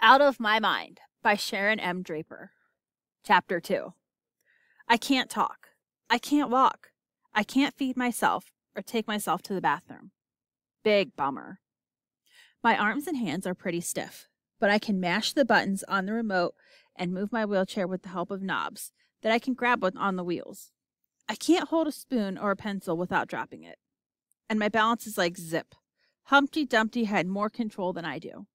Out of My Mind by Sharon M. Draper. Chapter 2. I can't talk. I can't walk. I can't feed myself or take myself to the bathroom. Big bummer. My arms and hands are pretty stiff, but I can mash the buttons on the remote and move my wheelchair with the help of knobs that I can grab on the wheels. I can't hold a spoon or a pencil without dropping it. And my balance is like zip. Humpty Dumpty had more control than I do.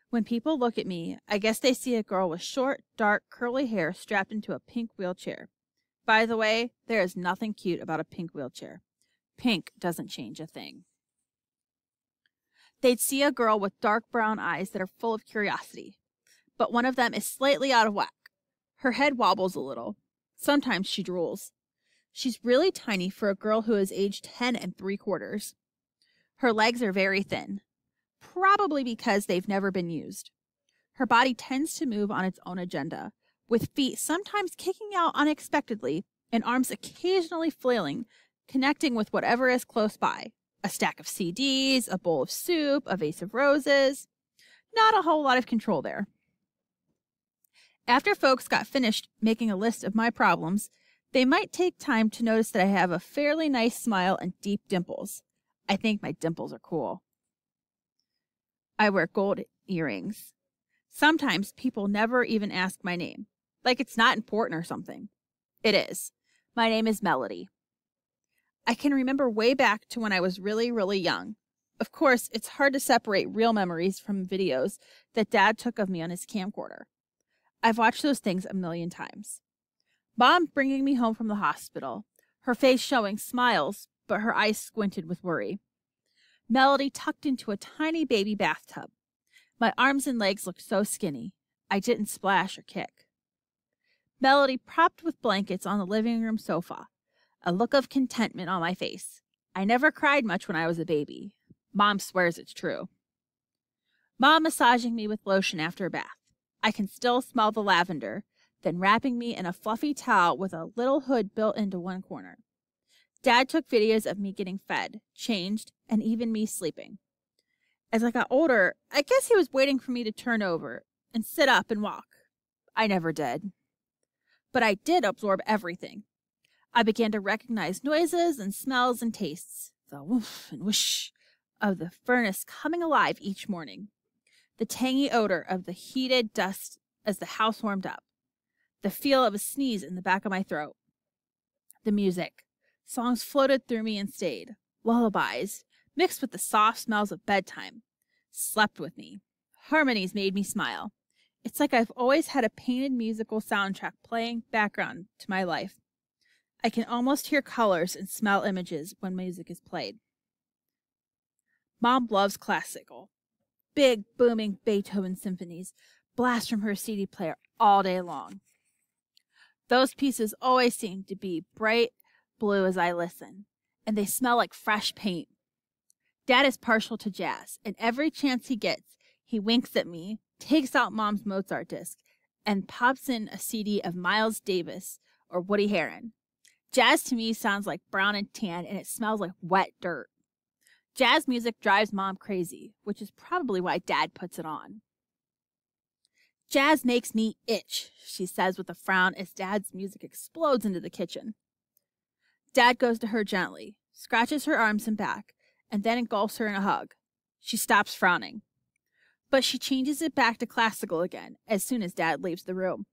When people look at me, I guess they see a girl with short, dark, curly hair strapped into a pink wheelchair. By the way, there is nothing cute about a pink wheelchair. Pink doesn't change a thing. They'd see a girl with dark brown eyes that are full of curiosity, but one of them is slightly out of whack. Her head wobbles a little. Sometimes she drools. She's really tiny for a girl who is aged 10 3/4. Her legs are very thin, probably because they've never been used. Her body tends to move on its own agenda, with feet sometimes kicking out unexpectedly and arms occasionally flailing, connecting with whatever is close by. A stack of CDs, a bowl of soup, a vase of roses. Not a whole lot of control there. After folks got finished making a list of my problems, they might take time to notice that I have a fairly nice smile and deep dimples. I think my dimples are cool. I wear gold earrings. Sometimes people never even ask my name, like it's not important or something. It is. My name is Melody. I can remember way back to when I was really, really young. Of course, it's hard to separate real memories from videos that Dad took of me on his camcorder. I've watched those things a million times. Mom bringing me home from the hospital, her face showing smiles, but her eyes squinted with worry. Melody tucked into a tiny baby bathtub. My arms and legs looked so skinny. I didn't splash or kick. Melody propped with blankets on the living room sofa, a look of contentment on my face. I never cried much when I was a baby. Mom swears it's true. Mom massaging me with lotion after a bath. I can still smell the lavender, then wrapping me in a fluffy towel with a little hood built into one corner. Dad took videos of me getting fed, changed, and even me sleeping. As I got older, I guess he was waiting for me to turn over and sit up and walk. I never did. But I did absorb everything. I began to recognize noises and smells and tastes, the woof and whoosh of the furnace coming alive each morning, the tangy odor of the heated dust as the house warmed up, the feel of a sneeze in the back of my throat, the music. Songs floated through me and stayed. Lullabies, mixed with the soft smells of bedtime, slept with me. Harmonies made me smile. It's like I've always had a painted musical soundtrack playing background to my life. I can almost hear colors and smell images when music is played. Mom loves classical. Big, booming Beethoven symphonies blast from her CD player all day long. Those pieces always seem to be bright blue as I listen, and they smell like fresh paint. Dad is partial to jazz, and every chance he gets, he winks at me, takes out Mom's Mozart disc, and pops in a CD of Miles Davis or Woody Herron. Jazz to me sounds like brown and tan, and it smells like wet dirt. Jazz music drives Mom crazy, which is probably why Dad puts it on. Jazz makes me itch, she says with a frown as Dad's music explodes into the kitchen. Dad goes to her gently, scratches her arms and back, and then engulfs her in a hug. She stops frowning. But she changes it back to classical again as soon as Dad leaves the room.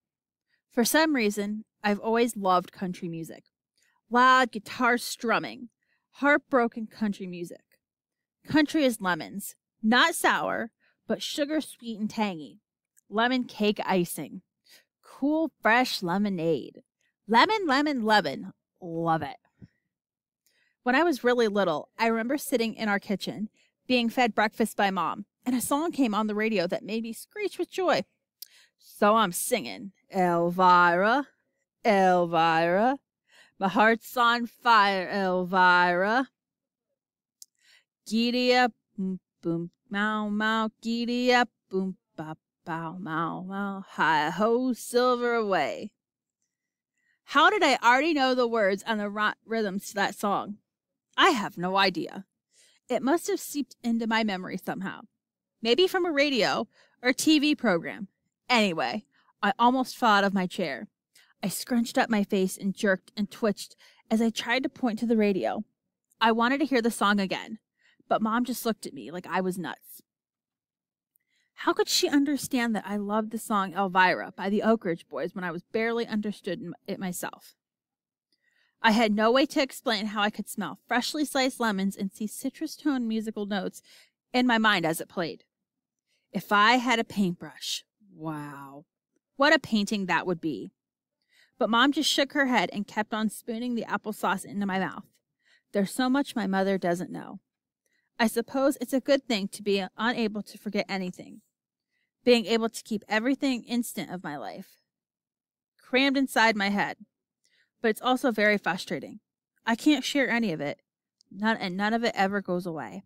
For some reason, I've always loved country music. Loud guitar strumming, heartbroken country music. Country is lemons, not sour, but sugar sweet and tangy. Lemon cake icing. Cool, fresh lemonade. Lemon, lemon, lemon. Love it. When I was really little, I remember sitting in our kitchen, being fed breakfast by Mom, and a song came on the radio that made me screech with joy. So I'm singing, Elvira, Elvira, my heart's on fire, Elvira. Giddy up, boom, boom, mow, mow, giddy up, boom, bop, bow, mow, mow, hi-ho, silver away. How did I already know the words and the rhythms to that song? I have no idea. It must have seeped into my memory somehow. Maybe from a radio or TV program. Anyway, I almost fell out of my chair. I scrunched up my face and jerked and twitched as I tried to point to the radio. I wanted to hear the song again, but Mom just looked at me like I was nuts. How could she understand that I loved the song Elvira by the Oak Ridge Boys when I was barely understood it myself? I had no way to explain how I could smell freshly sliced lemons and see citrus-toned musical notes in my mind as it played. If I had a paintbrush, wow, what a painting that would be. But Mom just shook her head and kept on spooning the applesauce into my mouth. There's so much my mother doesn't know. I suppose it's a good thing to be unable to forget anything, being able to keep everything instant of my life crammed inside my head. But it's also very frustrating. I can't share any of it, none of it ever goes away.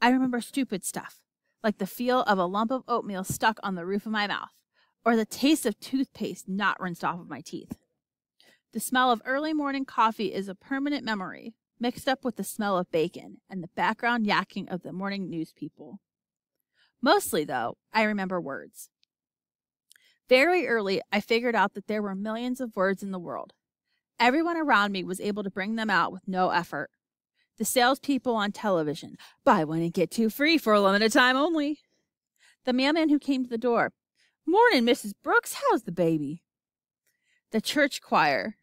I remember stupid stuff, like the feel of a lump of oatmeal stuck on the roof of my mouth, or the taste of toothpaste not rinsed off of my teeth. The smell of early morning coffee is a permanent memory, mixed up with the smell of bacon and the background yakking of the morning news people. Mostly, though, I remember words. Very early, I figured out that there were millions of words in the world. Everyone around me was able to bring them out with no effort. The salespeople on television, buy one and get two free for a limited time only. The mailman who came to the door, morning, Mrs. Brooks, how's the baby? The church choir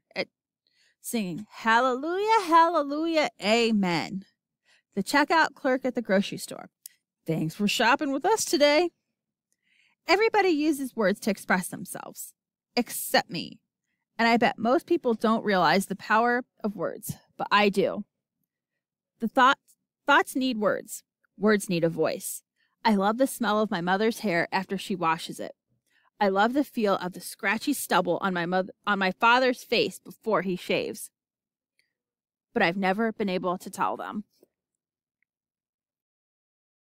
singing, hallelujah, hallelujah, amen. The checkout clerk at the grocery store, thanks for shopping with us today. Everybody uses words to express themselves, except me. And I bet most people don't realize the power of words, but I do. The thoughts need words. Words need a voice. I love the smell of my mother's hair after she washes it. I love the feel of the scratchy stubble on my father's face before he shaves. But I've never been able to tell them.